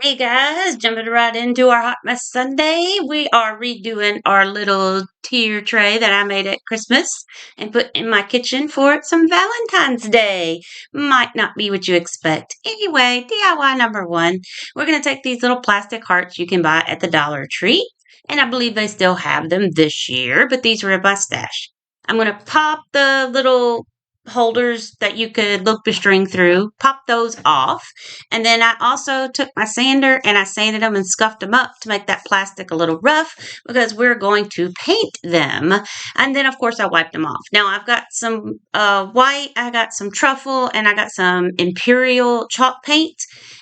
Hey guys, jumping right into our Hot Mess Sunday. We are redoing our little tier tray that I made at Christmas and put in my kitchen for some Valentine's Day. Might not be what you expect. Anyway, DIY number one. We're going to take these little plastic hearts you can buy at the Dollar Tree, and I believe they still have them this year, but these were in my stash. I'm going to pop the little holders that you could loop the string through, pop those off. And then I also took my sander and I sanded them and scuffed them up to make that plastic a little rough because we're going to paint them. And then, of course, I wiped them off. Now, I've got some white, I got some truffle, and I got some imperial chalk paint.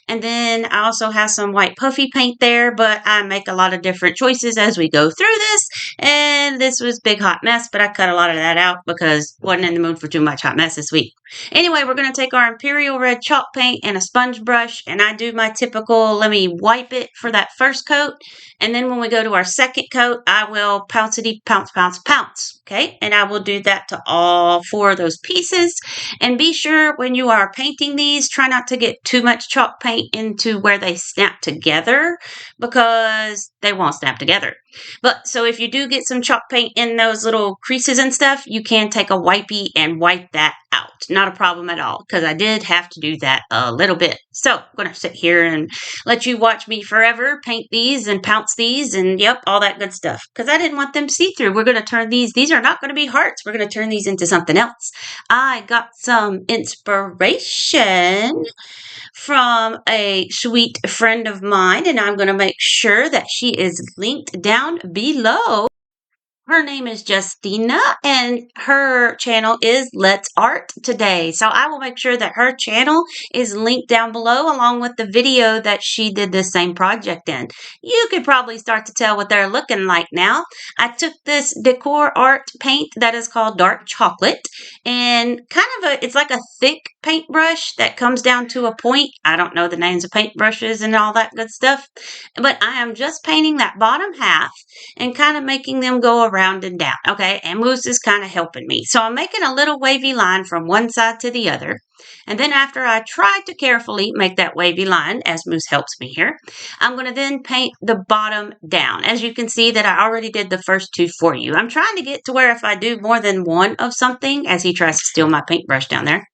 And then I also have some white puffy paint there, but I make a lot of different choices as we go through this. And this was big hot mess, but I cut a lot of that out because wasn't in the mood for too much hot mess this week. Anyway, we're going to take our imperial red chalk paint and a sponge brush, and I do my typical, let me wipe it for that first coat. And then when we go to our second coat, I will pouncity pounce, pounce, pounce. Okay. And I will do that to all four of those pieces. And be sure when you are painting these, try not to get too much chalk paint into where they snap together because they won't snap together. But so if you do get some chalk paint in those little creases and stuff, you can take a wipey and wipe that out. Not a problem at all because I did have to do that a little bit. So I'm going to sit here and let you watch me forever paint these and pounce these and yep, all that good stuff because I didn't want them see-through. We're going to turn these are not going to be hearts. We're going to turn these into something else. I got some inspiration from a sweet friend of mine, and I'm going to make sure that she is linked down below. Her name is Justina, and her channel is Let's Art Today. So I will make sure that her channel is linked down below along with the video that she did this same project in. You could probably start to tell what they're looking like now. I took this Decor art paint that is called Dark Chocolate, and it's like a thick paintbrush that comes down to a point. I don't know the names of paintbrushes and all that good stuff, but I am just painting that bottom half and kind of making them go around and down. Okay, and Moose is kind of helping me. So I'm making a little wavy line from one side to the other. And then after I try to carefully make that wavy line, as Moose helps me here, I'm going to then paint the bottom down. As you can see that I already did the first two for you. I'm trying to get to where if I do more than one of something, as he tries to steal my paintbrush down there,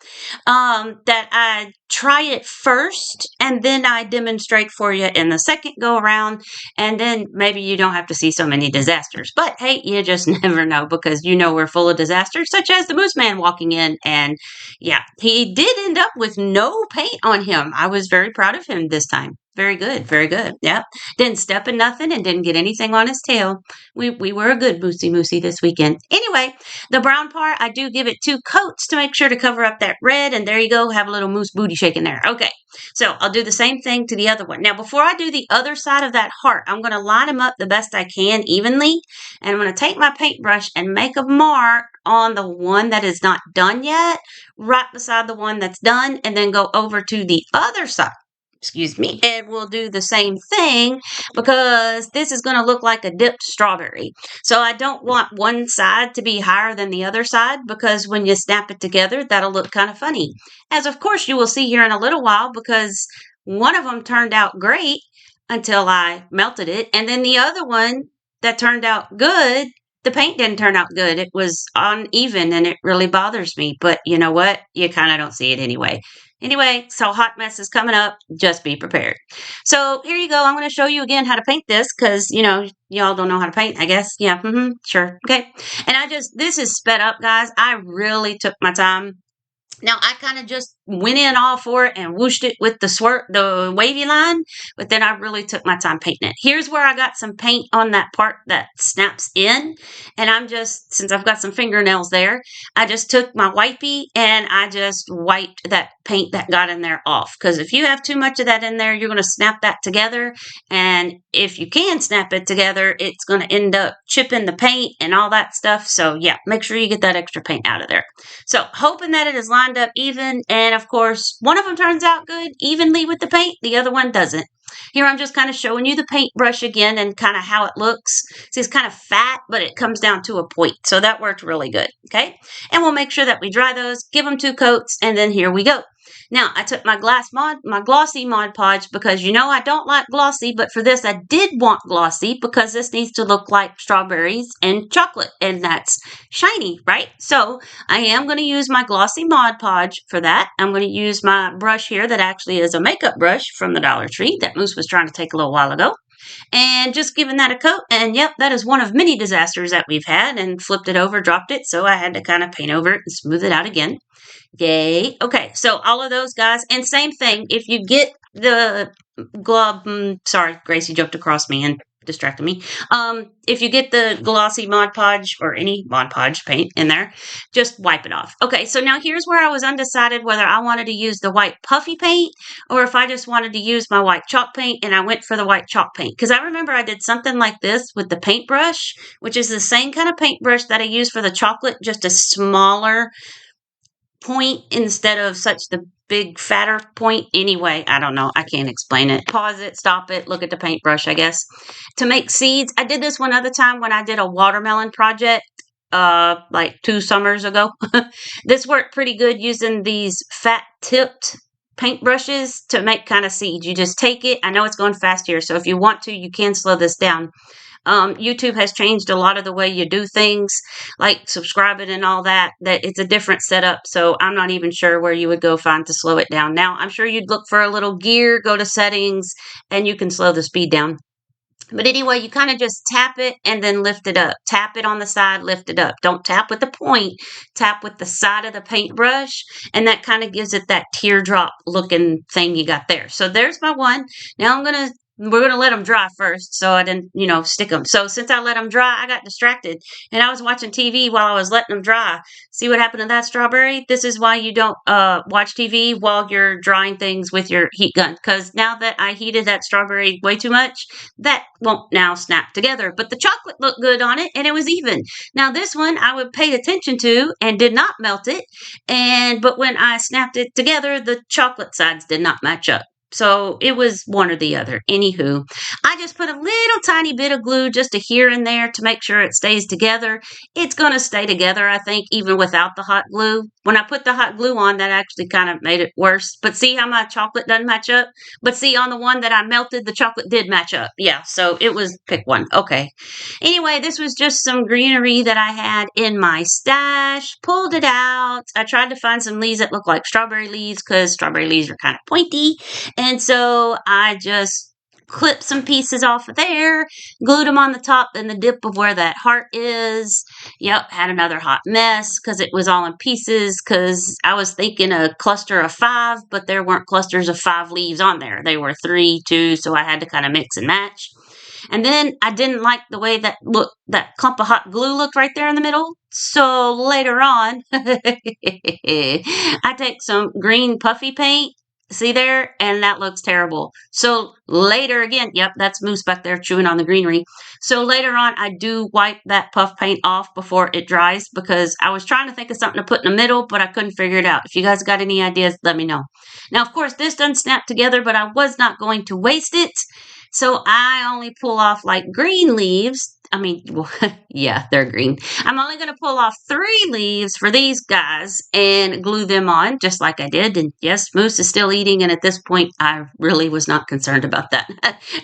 that I try it first and then I demonstrate for you in the second go around, and then maybe you don't have to see so many disasters. But hey, you just never know because you know we're full of disasters, such as the Moose Man walking in, and yeah, he did end up with no paint on him. I was very proud of him this time. Very good, very good. Yep. Didn't step in nothing and didn't get anything on his tail. We were a good moosey this weekend. Anyway, the brown part, I do give it 2 coats to make sure to cover up that red. And there you go. Have a little moose booty shaking there. Okay. So I'll do the same thing to the other one. Now, before I do the other side of that heart, I'm going to line them up the best I can evenly. And I'm going to take my paintbrush and make a mark on the one that is not done yet, right beside the one that's done, and then go over to the other side. Excuse me, and we'll do the same thing because this is going to look like a dipped strawberry. So I don't want one side to be higher than the other side because when you snap it together, that'll look kind of funny. As of course you will see here in a little while because one of them turned out great until I melted it. And then the other one that turned out good, the paint didn't turn out good. It was uneven and it really bothers me. But you know what? You kind of don't see it anyway. Anyway, so hot mess is coming up. Just be prepared. So here you go. I'm going to show you again how to paint this because, you know, y'all don't know how to paint, I guess. Yeah, sure. Okay. And this is sped up, guys. I really took my time. Now, I kind of just went in all for it and whooshed it with the wavy line, but then I really took my time painting it. Here's where I got some paint on that part that snaps in, and since I've got some fingernails there, I just took my wipey and I just wiped that paint that got in there off, because if you have too much of that in there, you're going to snap that together, and if you can snap it together, it's going to end up chipping the paint and all that stuff. So yeah, make sure you get that extra paint out of there. So hoping that it is lined up even, and of course one of them turns out good evenly with the paint, the other one doesn't. Here I'm just kind of showing you the paintbrush again and kind of how it looks. See, it's kind of fat, but it comes down to a point, so that worked really good. Okay, and we'll make sure that we dry those, give them 2 coats, and then here we go. Now, I took my glossy Mod Podge because you know I don't like glossy, but for this I did want glossy because this needs to look like strawberries and chocolate, and that's shiny, right? So I am going to use my glossy Mod Podge for that. I'm going to use my brush here that actually is a makeup brush from the Dollar Tree that Moose was trying to take a little while ago. And just giving that a coat, and yep, that is one of many disasters that we've had, and flipped it over, dropped it, so I had to kind of paint over it and smooth it out again. Yay. Okay, so all of those guys, and same thing, if you get the glove, sorry, Gracie jumped across me and distracted me. If you get the glossy Mod Podge or any Mod Podge paint in there, just wipe it off. Okay, so now here's where I was undecided whether I wanted to use the white puffy paint or if I just wanted to use my white chalk paint, and I went for the white chalk paint because I remember I did something like this with the paintbrush, which is the same kind of paintbrush that I use for the chocolate, just a smaller point instead of such the big fatter point. Anyway, I don't know, I can't explain it. Pause it, stop it, look at the paintbrush, I guess. To make seeds, I did this one other time when I did a watermelon project like 2 summers ago. This worked pretty good using these fat tipped paintbrushes to make kind of seeds. You just take it, I know it's going fast here, so if you want to, you can slow this down. YouTube has changed a lot of the way you do things, like subscribing and all that it's a different setup, so I'm not even sure where you would go find to slow it down. Now, I'm sure you'd look for a little gear, go to settings, and you can slow the speed down. But anyway, you kind of just tap it and then lift it up. Tap it on the side, lift it up. Don't tap with the point, tap with the side of the paintbrush, and that kind of gives it that teardrop looking thing you got there. So there's my one. Now we're going to let them dry first, so I didn't, stick them. So since I let them dry, I got distracted, and I was watching TV while I was letting them dry. See what happened to that strawberry? This is why you don't watch TV while you're drying things with your heat gun, because now that I heated that strawberry way too much, that won't now snap together. But the chocolate looked good on it, and it was even. Now this one I would pay attention to and did not melt it, but when I snapped it together, the chocolate sides did not match up. So it was one or the other. Anywho, I just put a little tiny bit of glue just here and there to make sure it stays together. It's going to stay together, I think, even without the hot glue. When I put the hot glue on, that actually kind of made it worse. But see how my chocolate doesn't match up? But see, on the one that I melted, the chocolate did match up. Yeah, so it was, pick one. Okay. Anyway, this was just some greenery that I had in my stash. Pulled it out. I tried to find some leaves that look like strawberry leaves because strawberry leaves are kind of pointy. And so I just clipped some pieces off of there, glued them on the top and the dip of where that heart is. Yep, had another hot mess because it was all in pieces because I was thinking a cluster of 5, but there weren't clusters of 5 leaves on there. They were 3, 2, so I had to kind of mix and match. And then I didn't like the way that clump of hot glue looked right there in the middle. So later on, I take some green puffy paint. See there? And that looks terrible. So later again, yep, that's Moose back there chewing on the greenery. So later on, I do wipe that puff paint off before it dries because I was trying to think of something to put in the middle, but I couldn't figure it out. If you guys got any ideas, let me know. Now, of course, this doesn't snap together, but I was not going to waste it. So I only pull off like green leaves. I mean, well, yeah, they're green. I'm only going to pull off 3 leaves for these guys and glue them on just like I did. And yes, Moose is still eating. And at this point, I really was not concerned about that.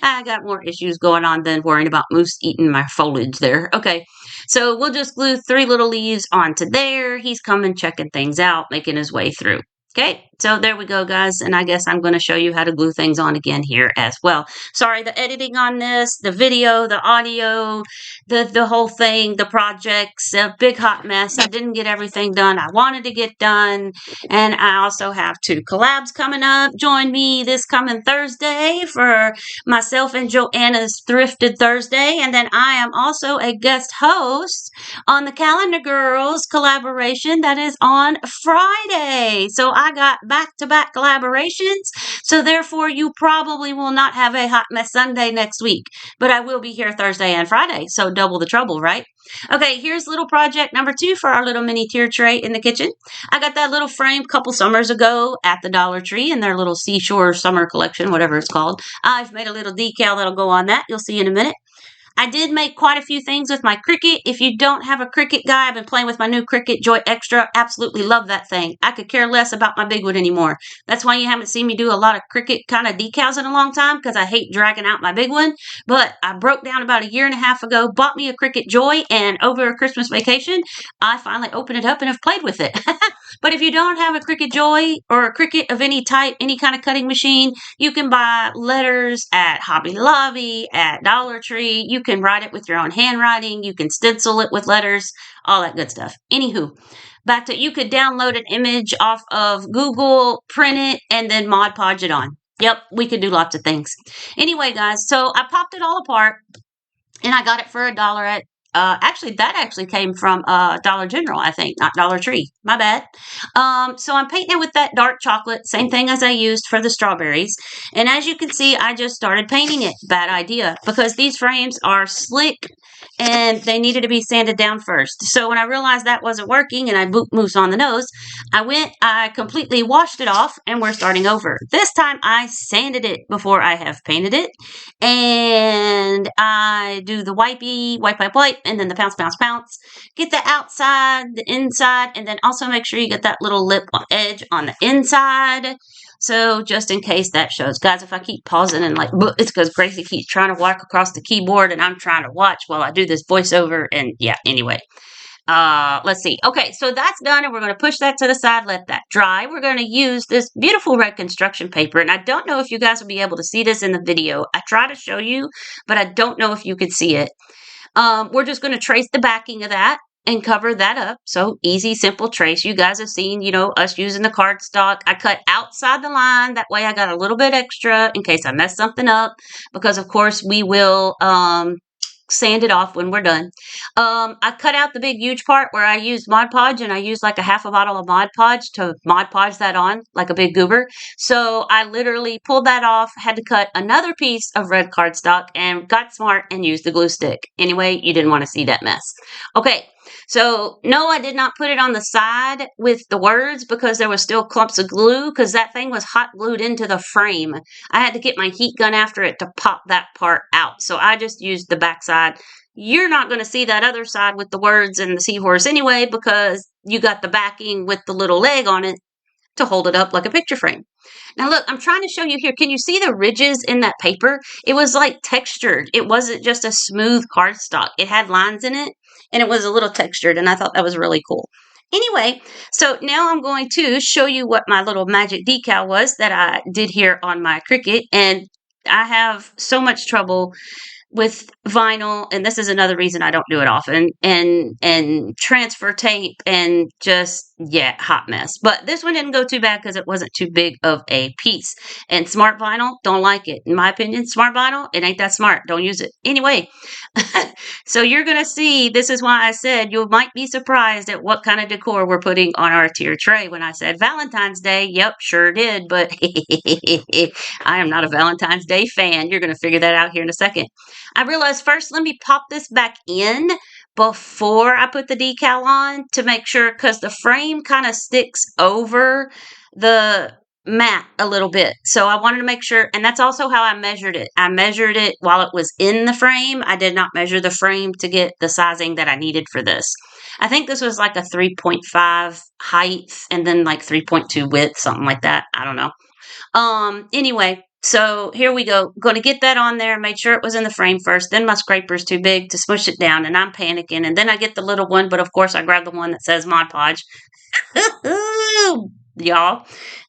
I got more issues going on than worrying about Moose eating my foliage there. Okay, so we'll just glue 3 little leaves onto there. He's coming, checking things out, making his way through. Okay, so there we go, guys, and I guess I'm going to show you how to glue things on again here as well. Sorry, the editing on this, the video, the audio, the whole thing, the projects, a big hot mess. I didn't get everything done I wanted to get done, and I also have 2 collabs coming up. Join me this coming Thursday for myself and Joanna's Thrifted Thursday, and then I am also a guest host on the Calendar Girls collaboration that is on Friday. So I got back-to-back collaborations, so therefore you probably will not have a Hot Mess Sunday next week, but I will be here Thursday and Friday, so double the trouble, right? Okay, here's little project number 2 for our little mini tier tray in the kitchen. I got that little frame a couple summers ago at the Dollar Tree in their little Seashore Summer Collection, whatever it's called. I've made a little decal that'll go on that. You'll see in a minute. I did make quite a few things with my Cricut. If you don't have a Cricut guy, I've been playing with my new Cricut Joy Extra. Absolutely love that thing. I could care less about my big one anymore. That's why you haven't seen me do a lot of Cricut kind of decals in a long time, because I hate dragging out my big one. But I broke down about a year and a half ago, bought me a Cricut Joy, and over a Christmas vacation, I finally opened it up and have played with it. But if you don't have a Cricut Joy or a Cricut of any type, any kind of cutting machine, you can buy letters at Hobby Lobby, at Dollar Tree. You can write it with your own handwriting. You can stencil it with letters, all that good stuff. Anywho, back to, you could download an image off of Google, print it, and then Mod Podge it on. Yep, we could do lots of things. Anyway, guys, so I popped it all apart, and I got it for $1 at that actually came from Dollar General, I think, not Dollar Tree. My bad. So I'm painting it with that dark chocolate, same thing as I used for the strawberries. And as you can see, I just started painting it. Bad idea, because these frames are slick and they needed to be sanded down first. So when I realized that wasn't working and I boot mousse on the nose, I completely washed it off, and we're starting over. This time I sanded it before I have painted it. And I do the wipey, wipe, and then the pounce, pounce, pounce. Get the outside, the inside, and then also make sure you get that little lip edge on the inside. So just in case that shows. Guys, if I keep pausing and like, it's because Gracie keeps trying to walk across the keyboard and I'm trying to watch while I do this voiceover. And yeah, anyway. Let's see. Okay, so that's done, and we're going to push that to the side, let that dry. We're going to use this beautiful red construction paper, and I don't know if you guys will be able to see this in the video. I try to show you, but I don't know if you can see it. We're just going to trace the backing of that and cover that up. So easy, simple trace. You guys have seen, us using the cardstock. I cut outside the line. That way I got a little bit extra in case I mess something up, because of course we will, sand it off when we're done. I cut out the big huge part where I used Mod Podge, and I used like a half a bottle of Mod Podge to Mod Podge that on like a big goober. So I literally pulled that off, had to cut another piece of red cardstock, and got smart and used the glue stick. Anyway, you didn't want to see that mess. Okay. So, no, I did not put it on the side with the words because there was still clumps of glue, because that thing was hot glued into the frame. I had to get my heat gun after it to pop that part out. So I just used the back side. You're not going to see that other side with the words and the seahorse anyway, because you got the backing with the little leg on it to hold it up like a picture frame. Now look, I'm trying to show you here. Can you see the ridges in that paper? It was like textured. It wasn't just a smooth cardstock. It had lines in it, and it was a little textured, and I thought that was really cool. Anyway, so now I'm going to show you what my little magic decal was that I did here on my Cricut, and I have so much trouble with vinyl, and this is another reason I don't do it often, and transfer tape, and just, yeah, hot mess. But this one didn't go too bad because it wasn't too big of a piece. And smart vinyl, don't like it. In my opinion, smart vinyl, it ain't that smart. Don't use it. Anyway, so you're going to see, this is why I said you might be surprised at what kind of decor we're putting on our tier tray. When I said Valentine's Day, yep, sure did, but I am not a Valentine's Day fan. You're going to figure that out here in a second. I realized first, let me pop this back in before I put the decal on to make sure, because the frame kind of sticks over the mat a little bit. So I wanted to make sure, and that's also how I measured it. I measured it while it was in the frame. I did not measure the frame to get the sizing that I needed for this. I think this was like a 3.5 height and then like 3.2 width, something like that. I don't know. Anyway, so here we go. Going to get that on there. Made sure it was in the frame first. Then my scraper's too big to smush it down, and I'm panicking. And then I get the little one, but of course I grab the one that says Mod Podge. Y'all,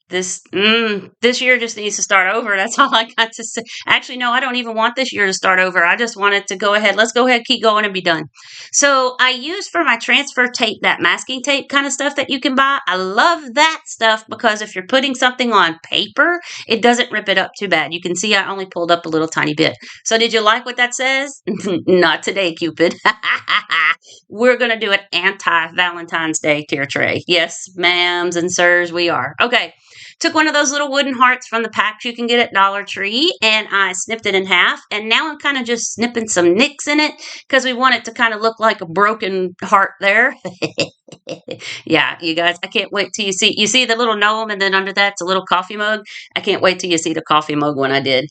this year just needs to start over. That's all I got to say. Actually, no, I don't even want this year to start over. I just want it to go ahead. Let's go ahead, keep going, and be done. So I use for my transfer tape that masking tape kind of stuff that you can buy. I love that stuff because if you're putting something on paper, it doesn't rip it up too bad. You can see I only pulled up a little tiny bit. So did you like what that says? Not today, Cupid. We're going to do an anti-Valentine's Day tier tray. Yes, ma'ams and sirs, we are. Okay. Took one of those little wooden hearts from the packs you can get at Dollar Tree, and I snipped it in half. And now I'm kind of just snipping some nicks in it because we want it to kind of look like a broken heart there. Yeah, you guys, I can't wait till you see the little gnome, and then under that's a little coffee mug. I can't wait till you see the coffee mug when I did.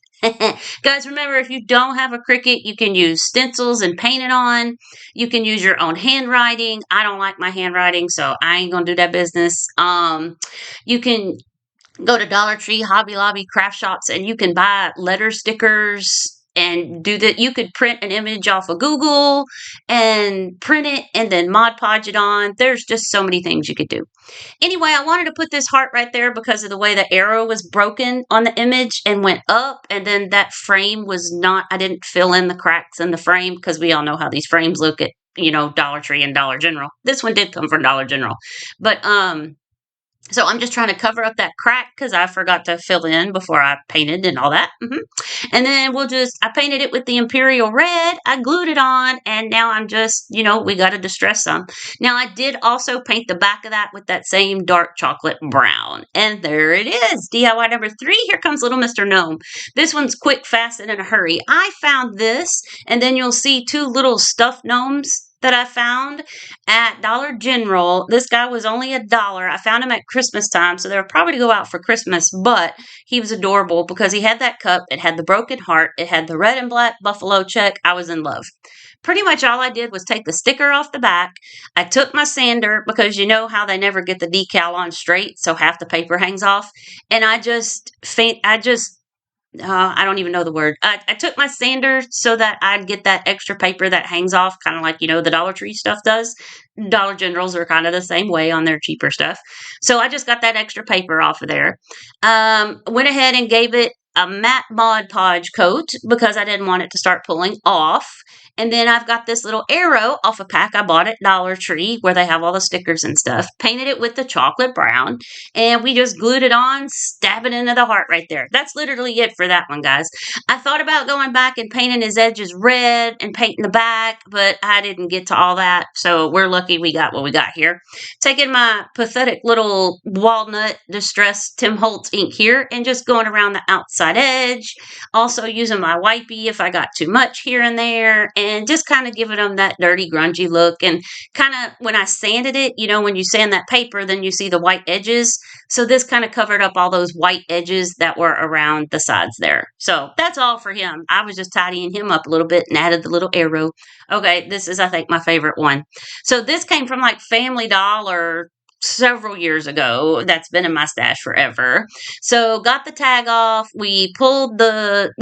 Guys, remember, if you don't have a Cricut, you can use stencils and paint it on. You can use your own handwriting. I don't like my handwriting, so I ain't gonna do that business. You can go to Dollar Tree, Hobby Lobby, craft shops, and you can buy letter stickers and do that. You could print an image off of Google and print it and then Mod Podge it on. There's just so many things you could do. Anyway, I wanted to put this heart right there because of the way the arrow was broken on the image and went up, and then that frame was not, I didn't fill in the cracks in the frame because we all know how these frames look at, Dollar Tree and Dollar General. This one did come from Dollar General. But, so I'm just trying to cover up that crack because I forgot to fill in before I painted and all that. And then I painted it with the Imperial Red. I glued it on, and now I'm just, we got to distress some. Now, I did also paint the back of that with that same dark chocolate brown. And there it is. DIY number 3. Here comes little Mr. Gnome. This one's quick, fast, and in a hurry. I found this, and then you'll see 2 little stuffed gnomes that I found at Dollar General. This guy was only $1. I found him at Christmas time, so they were probably to go out for Christmas, but he was adorable because he had that cup. It had the broken heart. It had the red and black buffalo check. I was in love. Pretty much all I did was take the sticker off the back. I took my sander because you know how they never get the decal on straight, so half the paper hangs off. And I don't even know the word. I took my sander so that I'd get that extra paper that hangs off, kind of like, the Dollar Tree stuff does. Dollar Generals are kind of the same way on their cheaper stuff. So I just got that extra paper off of there. Went ahead and gave it a matte Mod Podge coat because I didn't want it to start pulling off. And then I've got this little arrow off a pack I bought at Dollar Tree where they have all the stickers and stuff. Painted it with the chocolate brown, and we just glued it on, stab it into the heart right there. That's literally it for that one, guys. I thought about going back and painting his edges red and painting the back, but I didn't get to all that, so we're lucky we got what we got here. Taking my pathetic little walnut distressed Tim Holtz ink here and just going around the outside edge. Also using my wipey if I got too much here and there, and just kind of giving them that dirty, grungy look. And kind of when I sanded it, when you sand that paper, then you see the white edges. So this kind of covered up all those white edges that were around the sides there. So that's all for him. I was just tidying him up a little bit and added the little arrow. Okay, this is, I think, my favorite one. So this came from like Family Dollar several years ago. That's been in my stash forever. So got the tag off. We pulled the,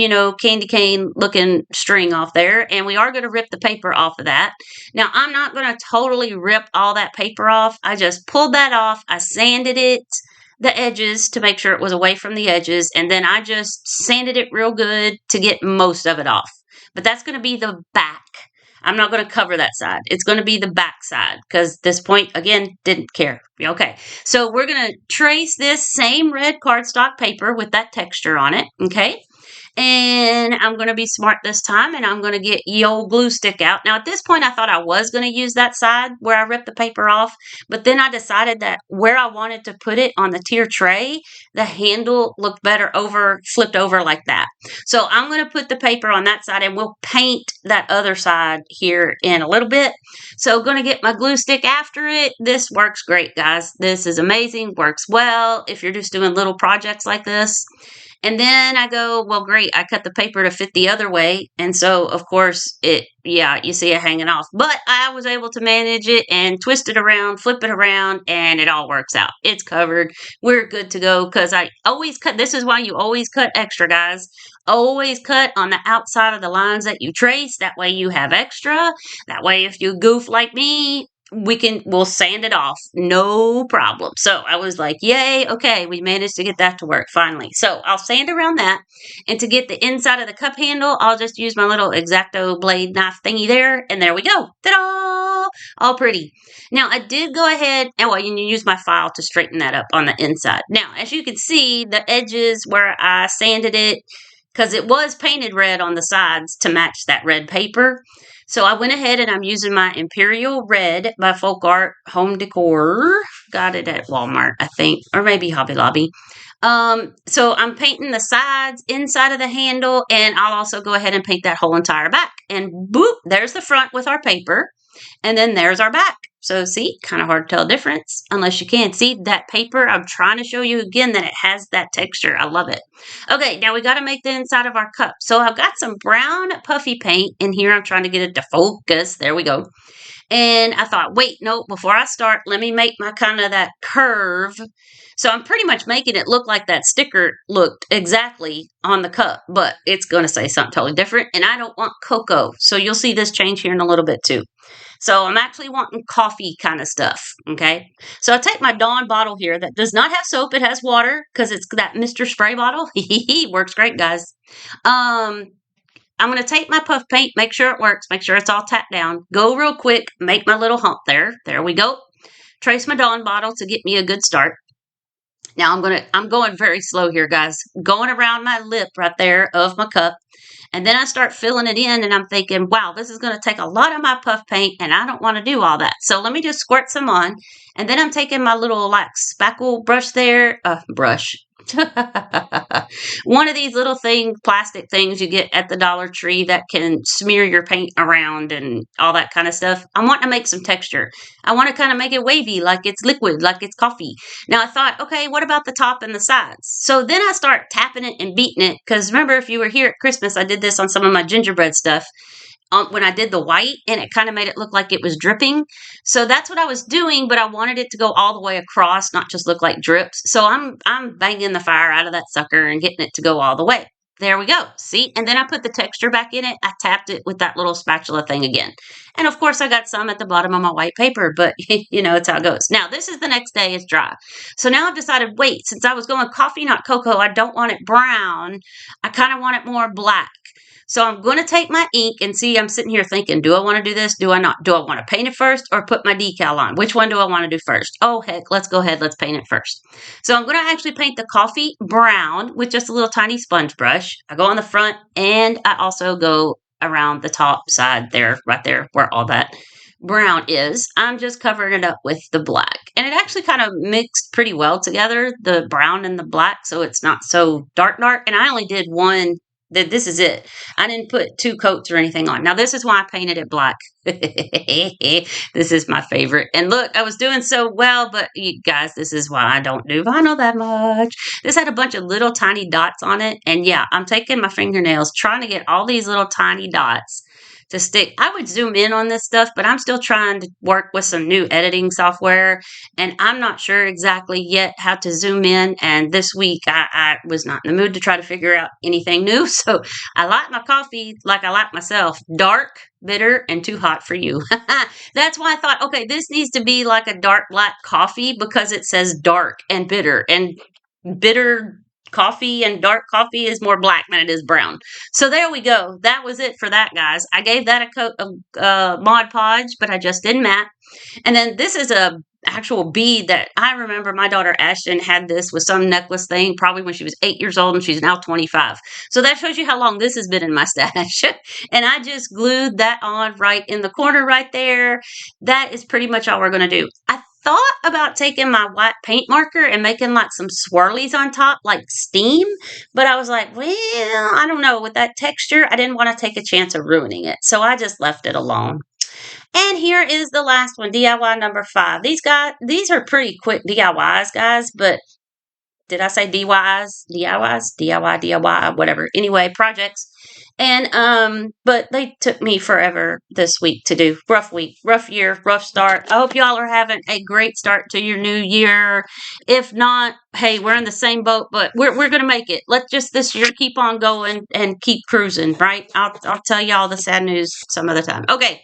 candy cane looking string off there, and we are going to rip the paper off of that. Now, I'm not going to totally rip all that paper off. I just pulled that off. I sanded it, the edges, to make sure it was away from the edges, and then I just sanded it real good to get most of it off. But that's going to be the back. I'm not going to cover that side. It's going to be the back side because this point, again, didn't care. Okay, so we're going to trace this same red cardstock paper with that texture on it, okay? And I'm going to be smart this time, and I'm going to get ye old glue stick out. Now, at this point, I thought I was going to use that side where I ripped the paper off, but then I decided that where I wanted to put it on the tier tray, the handle looked better flipped over like that. So I'm going to put the paper on that side, and we'll paint that other side here in a little bit. So going to get my glue stick after it. This works great, guys. This is amazing, works well if you're just doing little projects like this. And then I go, well, great, I cut the paper to fit the other way. And so, of course, you see it hanging off. But I was able to manage it and twist it around, flip it around, and it all works out. It's covered. We're good to go because I always cut. This is why you always cut extra, guys. Always cut on the outside of the lines that you trace. That way you have extra. That way if you goof like me, we'll sand it off, no problem. So I was like, yay, okay, we managed to get that to work finally. So I'll sand around that, and to get the inside of the cup handle, I'll just use my little X-Acto blade knife thingy there, and there we go. Ta-da! All pretty. Now I did go ahead, and you can use my file to straighten that up on the inside. Now, as you can see, the edges where I sanded it, because it was painted red on the sides to match that red paper. So I went ahead and I'm using my Imperial Red by Folk Art Home Decor. Got it at Walmart, I think, or maybe Hobby Lobby. So I'm painting the sides, inside of the handle, and I'll also go ahead and paint that whole entire back. And boop, there's the front with our paper. And then there's our back. So see, kind of hard to tell the difference unless you can. See that paper? I'm trying to show you again that it has that texture. I love it. Okay, now we got to make the inside of our cup. So I've got some brown puffy paint in here. I'm trying to get it to focus. There we go. And I thought, wait, no, before I start, let me make my kind of that curve. So I'm pretty much making it look like that sticker looked exactly on the cup, but it's going to say something totally different. And I don't want cocoa. So you'll see this change here in a little bit too. So I'm actually wanting coffee kind of stuff, okay? So I take my Dawn bottle here that does not have soap. It has water because it's that Mr. Spray bottle. Works great, guys. I'm going to take my puff paint, make sure it works, make sure it's all tapped down, go real quick, make my little hump there. There we go. Trace my Dawn bottle to get me a good start. Now I'm going very slow here, guys. Going around my lip right there of my cup. And then I start filling it in and I'm thinking, wow, this is going to take a lot of my puff paint and I don't want to do all that. So let me just squirt some on. And then I'm taking my little like spackle brush there, one of these little plastic things you get at the Dollar Tree that can smear your paint around and all that kind of stuff. I want to make some texture. I want to kind of make it wavy, like it's liquid, like it's coffee. Now I thought, okay, what about the top and the sides? So then I start tapping it and beating it, because remember, if you were here at Christmas, I did this on some of my gingerbread stuff. When I did the white, and it kind of made it look like it was dripping. So that's what I was doing, but I wanted it to go all the way across, not just look like drips. So I'm banging the fire out of that sucker and getting it to go all the way. There we go. See? And then I put the texture back in it. I tapped it with that little spatula thing again. And of course, I got some at the bottom of my white paper, but you know, it's how it goes. Now, this is the next day. It's dry. So now I've decided, wait, since I was going coffee, not cocoa, I don't want it brown. I kind of want it more black. So I'm going to take my ink and see, I'm sitting here thinking, do I want to do this? Do I not? Do I want to paint it first or put my decal on? Which one do I want to do first? Oh, heck, let's go ahead. Let's paint it first. So I'm going to actually paint the coffee brown with just a little tiny sponge brush. I go on the front and I also go around the top side there, right there where all that brown is. I'm just covering it up with the black. And it actually kind of mixed pretty well together, the brown and the black, so it's not so dark. And I only did one. This is it. I didn't put two coats or anything on. Now, this is why I painted it black. This is my favorite. And look, I was doing so well, but you guys, this is why I don't do vinyl that much. This had a bunch of little tiny dots on it. And yeah, I'm taking my fingernails, trying to get all these little tiny dots to stick. I would zoom in on this stuff, but I'm still trying to work with some new editing software, and I'm not sure exactly yet how to zoom in. And this week I was not in the mood to try to figure out anything new. So I like my coffee like I like myself, dark, bitter, and too hot for you. That's why I thought, okay, this needs to be like a dark black coffee because it says dark and bitter coffee and dark coffee is more black than it is brown. So there we go. That was it for that, guys. I gave that a coat of Mod Podge, but I just did matte. And then this is a actual bead that I remember my daughter Ashton had this with some necklace thing probably when she was 8 years old, and she's now 25. So that shows you how long this has been in my stash. And I just glued that on right in the corner right there. That is pretty much all we're going to do. I thought about taking my white paint marker and making like some swirlies on top, like steam, but I was like, well, I don't know, with that texture, I didn't want to take a chance of ruining it, so I just left it alone. And here is the last one, DIY number 5. These are pretty quick DIYs, guys, but did I say DIYs? DIY, whatever. Anyway, projects. And, but they took me forever this week to do. Rough week, rough year, rough start. I hope y'all are having a great start to your new year. If not, hey, we're in the same boat, but we're going to make it. Let's just this year keep on going and keep cruising, right? I'll tell y'all the sad news some other time. Okay.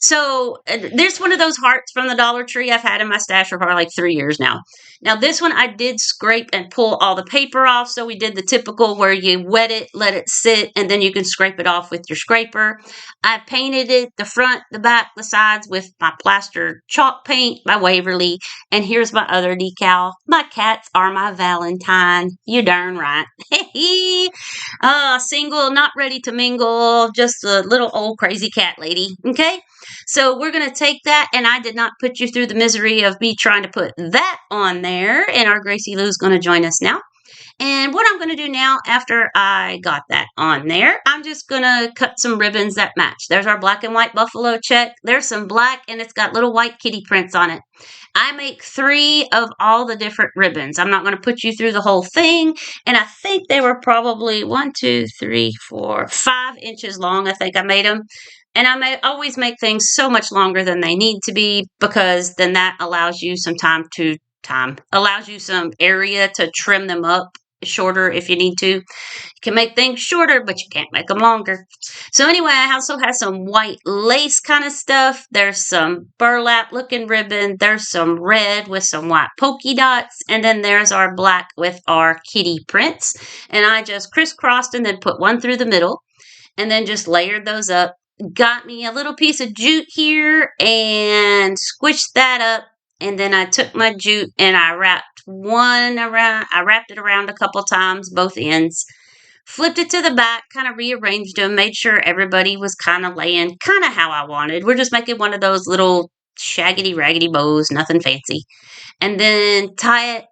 So there's one of those hearts from the Dollar Tree I've had in my stash for probably like 3 years now. Now this one I did scrape and pull all the paper off. So we did the typical where you wet it, let it sit, and then you can scrape it off with your scraper. I painted it, the front, the back, the sides with my plaster chalk paint by Waverly. And here's my other decal. My cats are my Valentine. You darn right. Single, not ready to mingle, just a little old crazy cat lady. Okay? So we're going to take that, and I did not put you through the misery of me trying to put that on there, and our Gracie Lou's going to join us now. And what I'm going to do now after I got that on there, I'm just going to cut some ribbons that match. There's our black and white buffalo check. There's some black and it's got little white kitty prints on it. I make 3 of all the different ribbons. I'm not going to put you through the whole thing. And I think they were probably 1, 2, 3, 4, 5 inches long. I think I made them. And I always make things so much longer than they need to be, because then that allows you some allows you some area to trim them up shorter if you need to. You can make things shorter, but you can't make them longer. So anyway, I also have some white lace kind of stuff. There's some burlap looking ribbon. There's some red with some white polka dots. And then there's our black with our kitty prints. And I just crisscrossed and then put one through the middle and then just layered those up. Got me a little piece of jute here and squished that up. And then I took my jute and I wrapped it around a couple times, both ends. Flipped it to the back, kind of rearranged them, made sure everybody was kind of laying kind of how I wanted. We're just making one of those little shaggedy raggedy bows, nothing fancy. And then I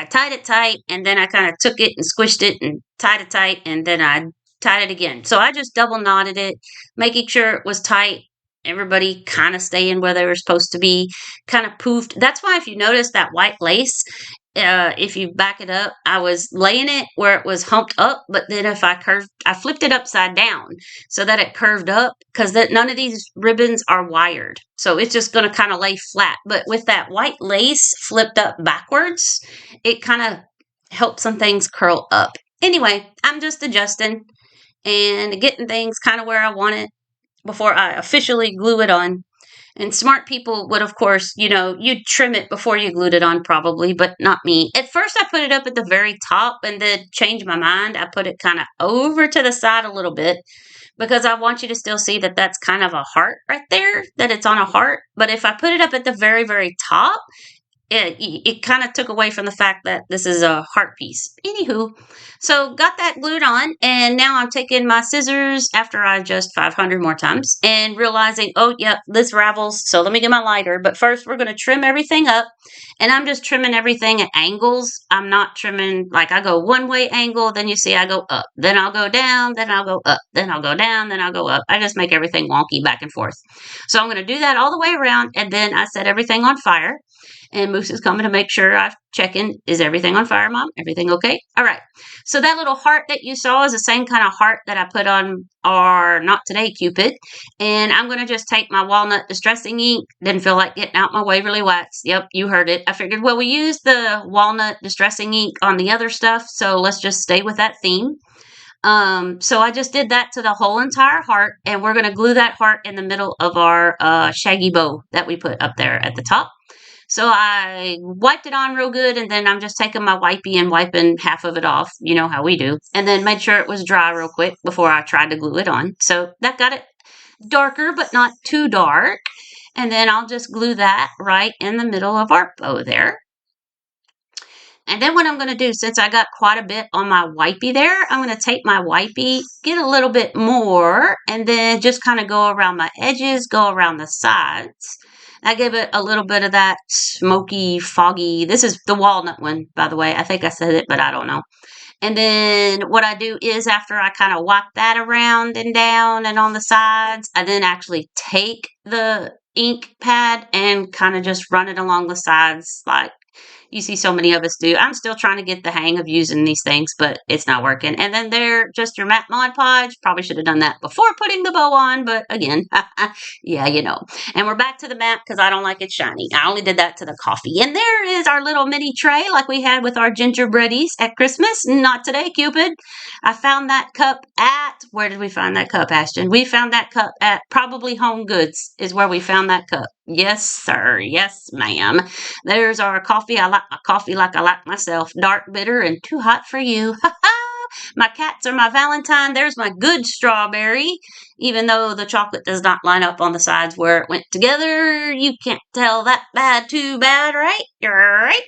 tied it tight, and then I kind of took it and squished it and tied it tight, and then I tied it again. So I just double knotted it, making sure it was tight. Everybody kind of staying where they were supposed to be, kind of poofed. That's why if you notice that white lace, if you back it up, I was laying it where it was humped up, but then if I flipped it upside down so that it curved up, because none of these ribbons are wired. So it's just going to kind of lay flat. But with that white lace flipped up backwards, it kind of helps some things curl up. Anyway, I'm just adjusting and getting things kind of where I want it before I officially glue it on. And smart people would, of course, you'd trim it before you glued it on probably, but not me. At first, I put it up at the very top and then changed my mind. I put it kind of over to the side a little bit because I want you to still see that that's kind of a heart right there, that it's on a heart. But if I put it up at the very, very top, it kind of took away from the fact that this is a heart piece. Anywho, so got that glued on, and now I'm taking my scissors after I just 500 more times and realizing, oh, yep, this ravels, so let me get my lighter. But first, we're going to trim everything up, and I'm just trimming everything at angles. I'm not trimming, like I go one way angle, then you see I go up, then I'll go down, then I'll go up, then I'll go down, then I'll go up. I just make everything wonky back and forth. So I'm going to do that all the way around, and then I set everything on fire. And Moose is coming to make sure I'm checking, is everything on fire, Mom? Everything okay? All right. So that little heart that you saw is the same kind of heart that I put on our Not Today Cupid. And I'm going to just take my walnut distressing ink. Didn't feel like getting out my Waverly wax. Yep, you heard it. I figured, well, we used the walnut distressing ink on the other stuff, so let's just stay with that theme. So I just did that to the whole entire heart, and we're going to glue that heart in the middle of our shaggy bow that we put up there at the top. So I wiped it on real good, and then I'm just taking my wipey and wiping half of it off. You know how we do. And then made sure it was dry real quick before I tried to glue it on. So that got it darker, but not too dark. And then I'll just glue that right in the middle of our bow there. And then what I'm going to do, since I got quite a bit on my wipey there, I'm going to take my wipey, get a little bit more, and then just kind of go around my edges, go around the sides. I give it a little bit of that smoky, foggy. This is the walnut one, by the way. I think I said it, but I don't know. And then what I do is after I kind of wipe that around and down and on the sides, I then actually take the ink pad and kind of just run it along the sides like you see so many of us do. I'm still trying to get the hang of using these things, but it's not working. And then they're just your matte Mod Podge. Probably should have done that before putting the bow on, but again, yeah, you know. And we're back to the matte because I don't like it shiny. I only did that to the coffee. And there is our little mini tray like we had with our gingerbreadies at Christmas. Not today, Cupid. I found that cup at, where did we find that cup, Ashton? We found that cup at probably Home Goods is where we found that cup. Yes, sir. Yes, ma'am. There's our coffee. I like my coffee like I like myself. Dark, bitter, and too hot for you. Ha ha! My cats are my Valentine. There's my good strawberry. Even though the chocolate does not line up on the sides where it went together, you can't tell that bad too bad, right? You're right.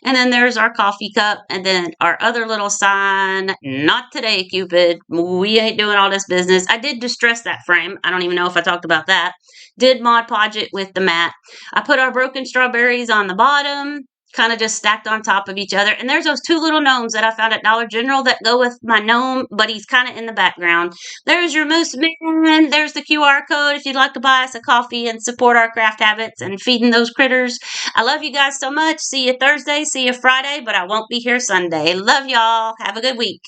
And then there's our coffee cup. And then our other little sign. Not today, Cupid. We ain't doing all this business. I did distress that frame. I don't even know if I talked about that. Did Mod Podge it with the matte. I put our broken strawberries on the bottom. kind of just stacked on top of each other. And there's those two little gnomes that I found at Dollar General that go with my gnome, but he's kind of in the background. There's your moose man. There's the QR code if you'd like to buy us a coffee and support our craft habits and feeding those critters. I love you guys so much. See you Thursday, see you Friday, but I won't be here Sunday. Love y'all. Have a good week.